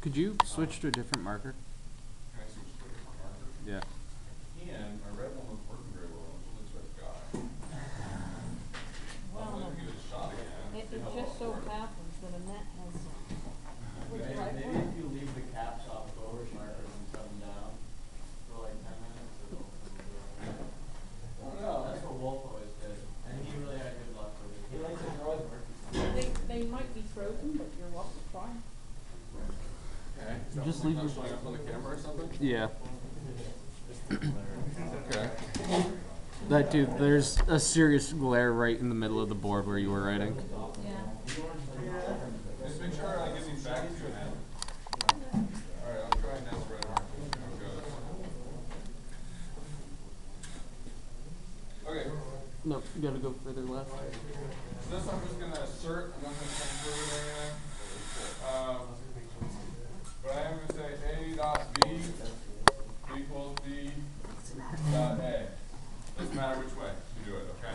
Could you switch to a different marker? Can I switch to a different marker? Yeah. I can. My red one was working very well. It's only red guy. Well, I'll give it a shot again. it just so happens that Annette has. Maybe if you leave the caps off those markers and set them down for like 10 minutes, it'll I don't know. That's what Wolf always did. And he really had good luck with it. He likes to draw his markers. They might be frozen, but you're welcome to try. Okay. You just Something leave not it- showing up on the camera or something? Yeah. Okay. That dude, there's a serious glare right in the middle of the board where you were writing. Yeah. Just make sure I get these back to you now. Alright, I'll try next red marker. See how it goes. Okay. No, you gotta go further left. So this I'm just gonna assert. I'm not gonna come through with anything. But I am gonna say A dot B equals B dot A. Doesn't matter which way you do it, okay?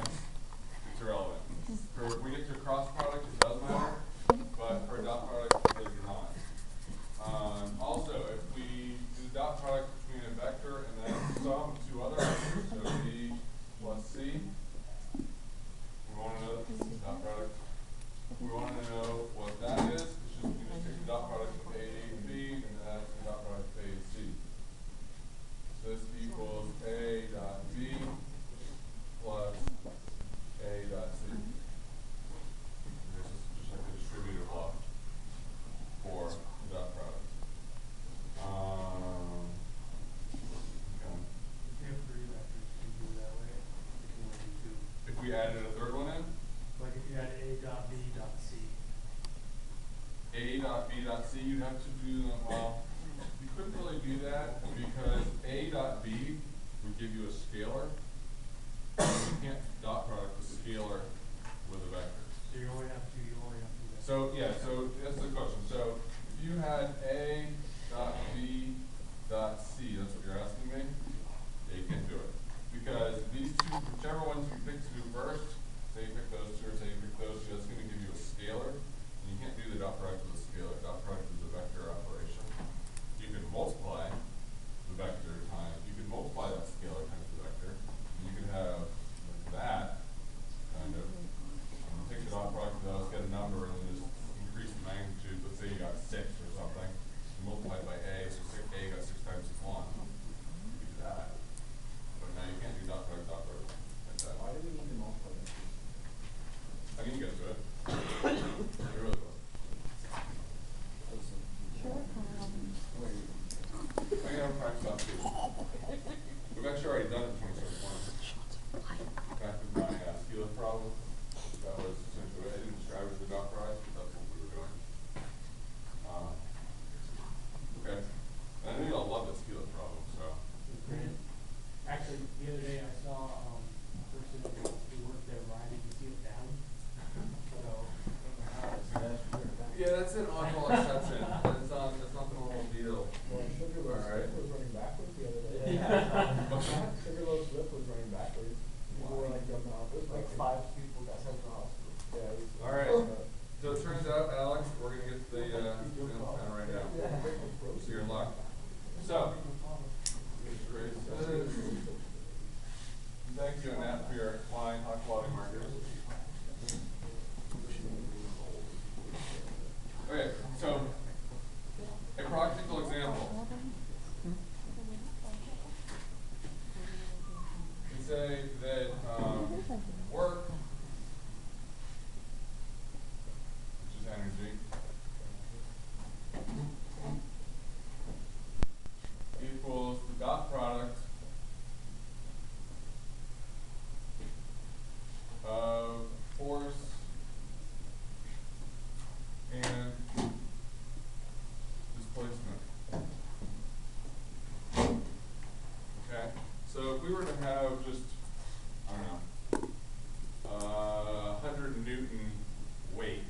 It's irrelevant. For we get to a cross product, it does matter, but for a dot product, it does not. Also, if we do the dot product between a vector and then some two other vectors, so B plus C, we want to know dot product. We want to know what that is. It's just we just take the dot product of A and B, and then that's the dot product of A and C. So this equals A dot B plus A dot C. And this is just like the distributive law for the dot product. Okay. If you have three vectors, you can do it that way. You can only do two. If we added a third one in, Like if you had A dot B dot C. A dot B dot C, you'd have to do them, well, you couldn't really do that because A dot B would give you a scalar. You can't dot product a scalar with a vector. So you only have two, you only have two vectors. So, yeah, so that's the question. So if you had A dot B dot C, that's what you're asking me? Yeah, you can't do it. Because these two, whichever ones you pick to do first, say you pick those two or say you pick those two, that's going to give you a scalar. And you can't do the dot product with a scalar. Dot product is a vector operation. You can multiply the vector times, you can multiply that scalar times the vector. And you can have that kind of, take the dot product of those, get a number, and then just increase the magnitude. Let's say you got 6 or something. You multiply it by A, so A got 6 times its 1. You can do that. But now you can't do dot product like that. Why do we need to multiply them? I can get to it. I really will. Sure. I can have a practice off too. We've actually already done it in 2021. Back with my scalar problem. That was essentially, I didn't describe it as a dot product, but that's what we were doing. Okay. And I know you all love the scalar problem, so. Actually, the other day I saw a person who worked there riding the seal down. Yeah, that's an oddball exception. That's not the normal deal. Well, Sugarloaf Alright. Slip was running backwards the other day. What's that? Sugarloaf Slip was running backwards. People were like jumping off. It was Like like 5 people got sent to the hospital. yeah, it was, Alright. So it turns out, Alex, we're gonna get the fan right now. So you're in luck. So, thank you, Annette, for your fine high quality markers. Okay, so a practical example. We say that work, which is energy, equals the dot product of force and displacement. Okay, so if we were to have just, I don't know, 100 Newton weight,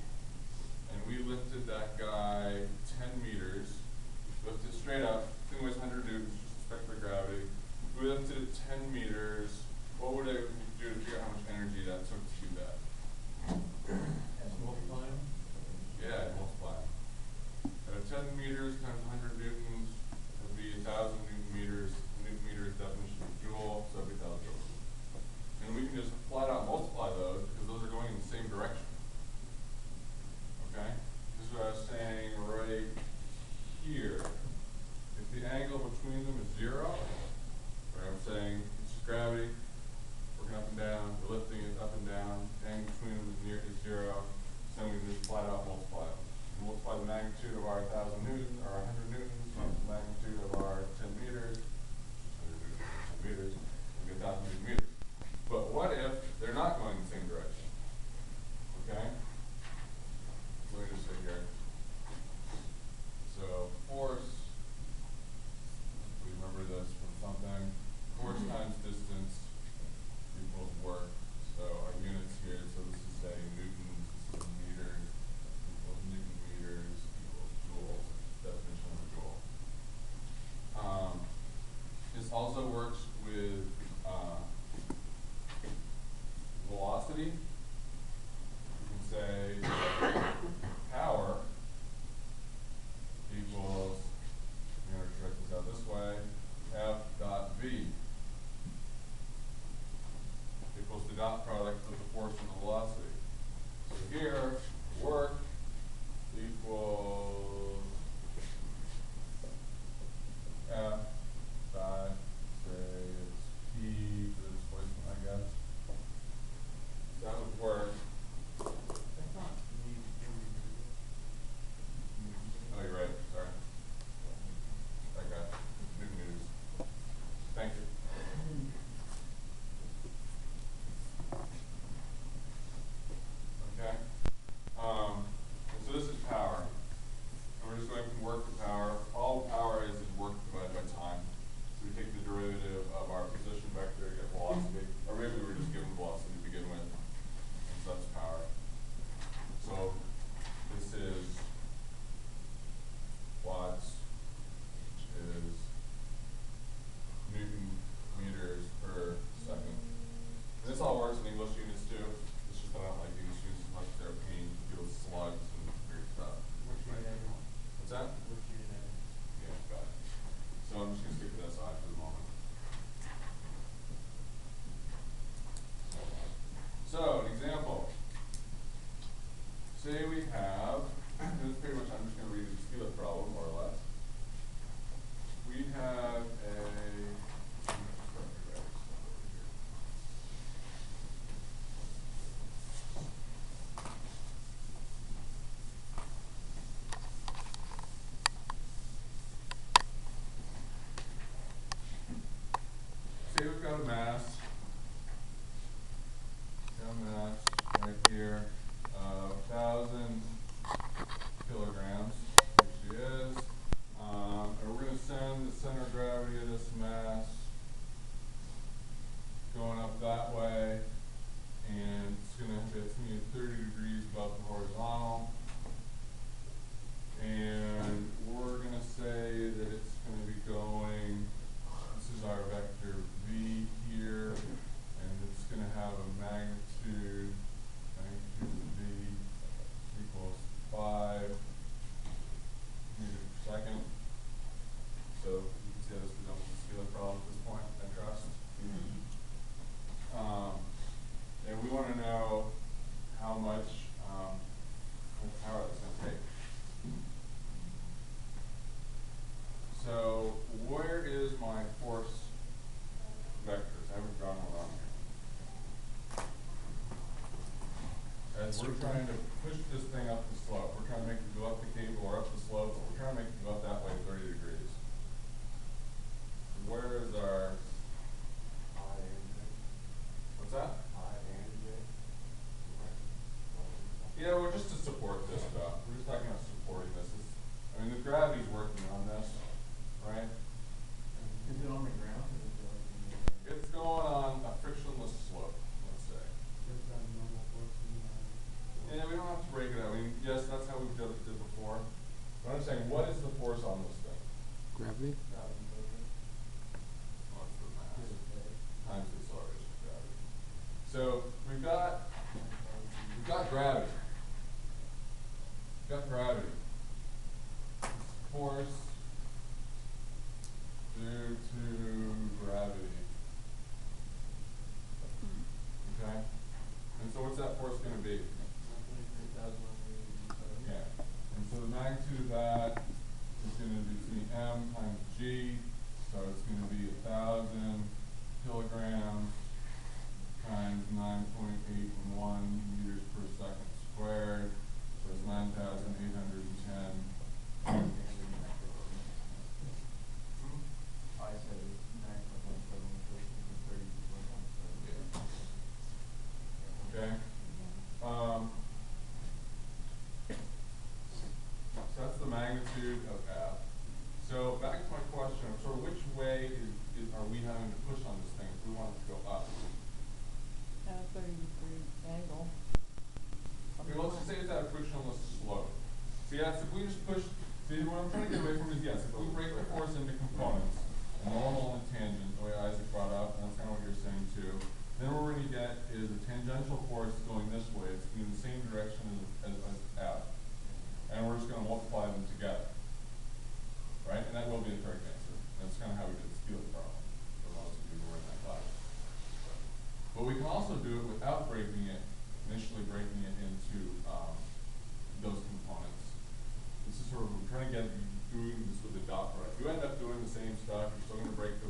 and we lifted that guy 10 meters, lifted straight up, thing weighs 100 newtons, just respect for gravity. If we lifted it 10 meters, what would I do to figure out how much energy that took to do that? That's multiplying. Yeah, multiply. 10 meters times magnitude of our 1,000 newtons, or 100 newtons, times the magnitude of our 10 meters, 100 newtons, 10 meters, we get 1,000 newton meters. But what if they're not going the same direction? Okay? Let me just say here. So force, we remember this from something, force times distance equals work. So our units here, so this is say newtons, this is meters, equals newton meters, equals joules, definition of a joule. This also works with velocity. You can say power equals, I'm going to write this out this way, F dot V equals the dot product of the force and the velocity. So here, work equals F dot, say it's P for the displacement, I guess. That would work. That's not me. Oh, you're right. Sorry. I got Newton meters. Thank you. Okay. And so this is power. And we're just going from work to power. All power is work divided by time. So we take the derivative of our position vector to get velocity. Or maybe we were just given velocity to begin with. And so that's power. So this is watts, which is Newton meters per second. And this all works in English units too. It's just that I don't like English units as much as they're a pain to deal with slugs and weird stuff. Which unit are you on? What's that? Which unit are you on? Yeah, got it. So I'm just gonna stick to SI for the moment. So an example. Say we have, this is pretty much, I'm just going to read the steal it problem, more or less. We have say we've got a mass. Right here, 1,000 kilograms, which she is. And we're going to send the center of gravity of this mass going up that way, and it's going to be 30 degrees above the horizontal. And we're going to say that it's going to be going, this is our vector V here, and it's going to have a magnitude of V equals 5 meters per second. So you can see how this is done with the scalar problem at this point, I trust. And we want to know how much power that's going to take. So where is my force vectors? I haven't drawn one on here. As we're trying to push this thing up the slope. We're trying to make it go up the cable or up the slope, but we're trying to make it go up that way 30 degrees. Where is our I and J? What's that? I and J. Yeah, well, just to support this stuff. We're just talking about supporting this. I mean, the gravity's working on this, right? Is it on the ground or is it like in the air? It's going on a frictionless slope, let's say. Just on normal force in the Yeah, we don't have to break it out. I mean, yes, that's how we've done it before. But I'm saying, what is the force on this thing? Gravity? Well, it's the mass times the acceleration of gravity. So we've got gravity. We've got gravity. Force due to gravity. Okay? And so what's that force going to be? Yeah. And so the magnitude of that is going to be m times g. So it's going to be 1,000 kilograms times 9.81 meters per second squared. So it's 9,810 magnitude of F. So back to my question, sort of which way are we having to push on this thing if we want it to go up? 30-degree angle. Okay, let's just say it's at a frictionless slope. So yes, if we just push, see what I'm trying to get away from is yes, if we break the force into components, normal and tangent, the way Isaac brought up, and that's kind of what you're saying too, then what we're going to get is a tangential force going this way. It's in the same direction as F. And we're just going to multiply them together. Right? And that will be the correct answer. That's kind of how we did the field problem for most of you who were in that class. But we can also do it without initially breaking it into those components. This is sort of, we're trying to get doing this with the dot product. You end up doing the same stuff, you're still going to break the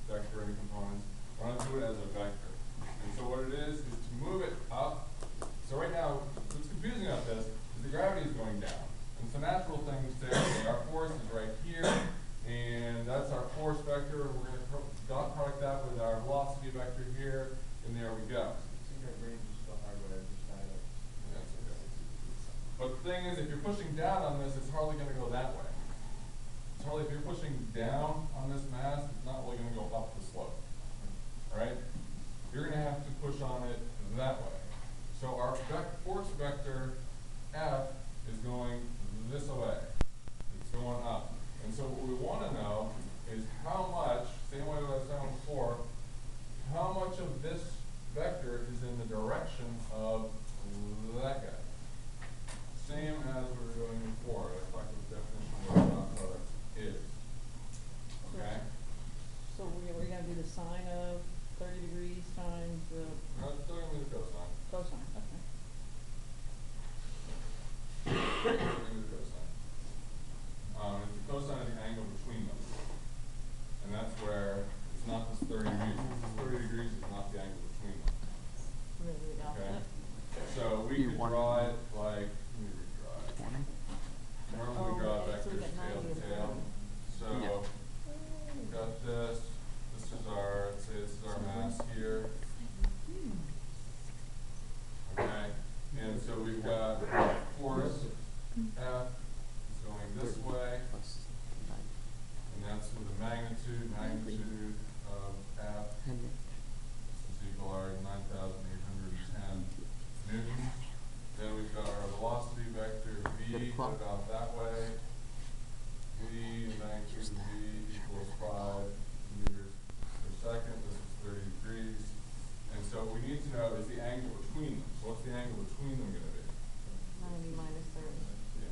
vector into components. We're going to do it as a vector. And so what it is to move it up. So right now, what's confusing about this is the gravity is going down. And so natural things say, okay, our force is right here, and that's our force vector, and we're going to dot product that with our velocity vector here, and there we go. But the thing is, if you're pushing down on this, it's hardly going to go that way. It's hardly, if you're pushing down on this mass, it's not really going to go up the slope. Right? You're going to have to push on it that way. So our force vector F is going this way. It's going up. And so what we want to know is how much, same way that I was saying before, how much of this vector is in the direction of that guy. Same as we were doing before. I talked about the definition of what a dot product is. Okay? So we're going to do the sine of 30 degrees times the No, it's still going to be the cosine. cosine. Okay. It's the cosine. It's the cosine of the angle between them. And that's where it's not this 30 degrees. This 30 degrees is not the angle between them. We're going to do the Okay? opposite. So we could draw it like, let me redraw it. Normally we draw okay, so we vectors got tail 90 to of tail. them. So we've got this. This is our, let's say this is our mass here. Okay? And so we've got force F is going this way. And that's with the magnitude of F. This is equal our 9,810 newtons. Then we've got our velocity vector V about that way. V, the magnitude of V equals 5 meters per second. This is 30 degrees. And so what we need to know is the angle between them. So what's the angle between them going to be? 90 minus 30. Yeah.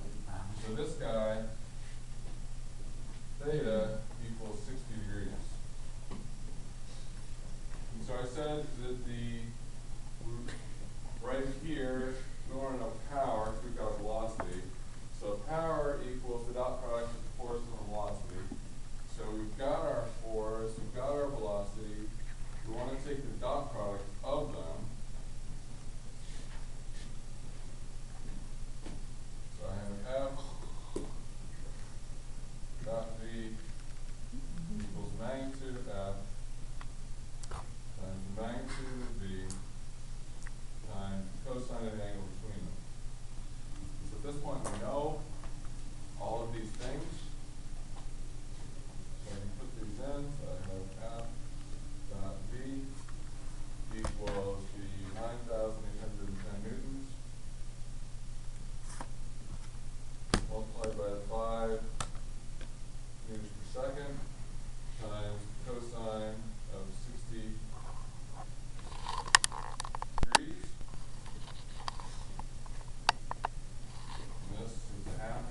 So this guy, theta equals 60 degrees. And so I said that right here, we want to know power, so we've got velocity. So power equals the dot product of the force and the velocity. So we've got our force, we've got our velocity. We want to take the dot product of them. So I have F dot V equals magnitude of F times the magnitude of V times cosine of the angle between them. So at this point we know all of these things. So I can put these in. So I have F dot V equals the 9,810 newtons multiplied by the 5 meters per second times cosine of 60 degrees. And this is half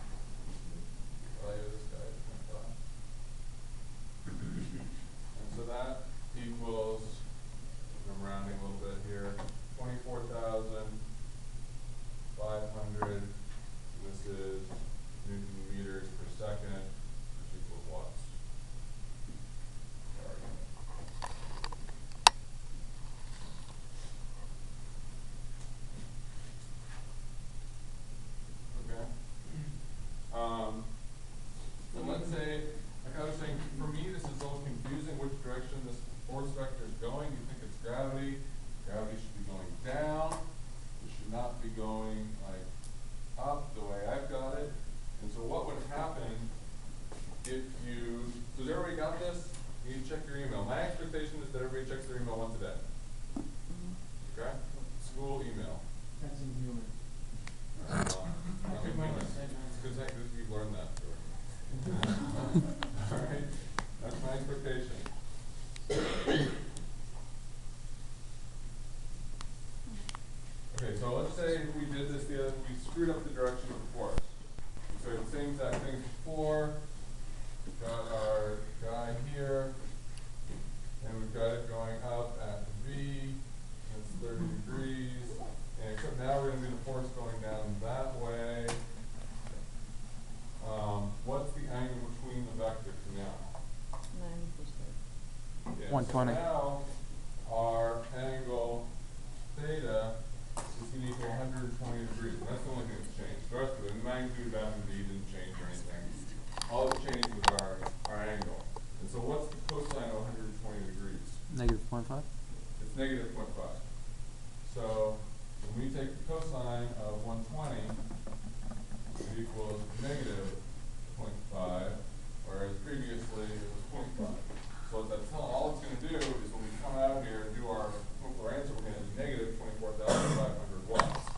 value of this guy, 25. And so that equals, I'm rounding a little bit here, 24,500. This is Newton meters per second, which equals watts. Alright, that's my expectation. Okay, so let's say we did this we screwed up the direction of the force. So the same exact thing as before. We've got our guy here, and we've got it going up at V, that's 30 degrees, and except now we're going to do the force going down that way. What's the angle between the vectors now? 9%. Yeah, 120. So now our angle theta is going to equal 120 degrees. And that's the only thing that's changed. The rest of it, the magnitude of F and V didn't change or anything. All that changed was our angle. And so what's the cosine of 120 degrees? Negative 0.5. It's negative 0.5. So when we take the cosine of 120, it equals negative 0.5, whereas previously it was 0.5. So what that's telling, all it's going to do is when we come out here and do our answer, we're going to have negative 24,500 watts.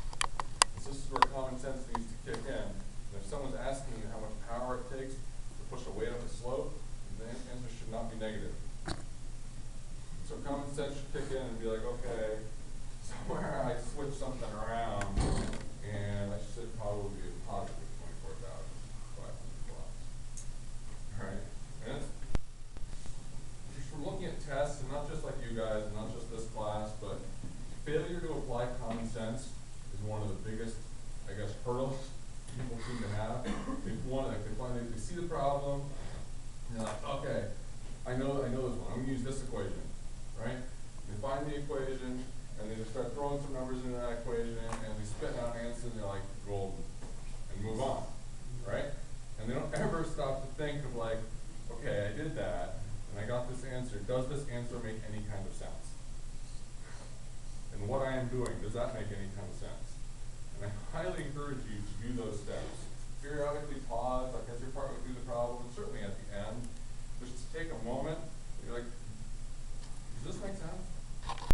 So this is where common sense needs to kick in. And if someone's asking you how much power it takes to push a weight up a slope, the answer should not be negative. So common sense should kick in and be like, okay, somewhere I switch something around, and I should probably be a positive 24,500 watts. Alright? And that's, just from looking at tests, and not just like you guys, and not just this class, but failure to apply common sense is one of the biggest, I guess, hurdles people seem to have. They see the problem, and they're like, okay, I know this one. I'm going to use this equation, right? They find the equation, and they just start throwing some numbers into that equation, and they spit out an answer, and they're like, golden, and move on, right? And they don't ever stop to think of like, okay, I did that, and I got this answer. Does this answer make any kind of sense? And what I am doing, does that make any kind of sense? And I highly encourage you to do those steps. Periodically pause, like as you're partway through the problem,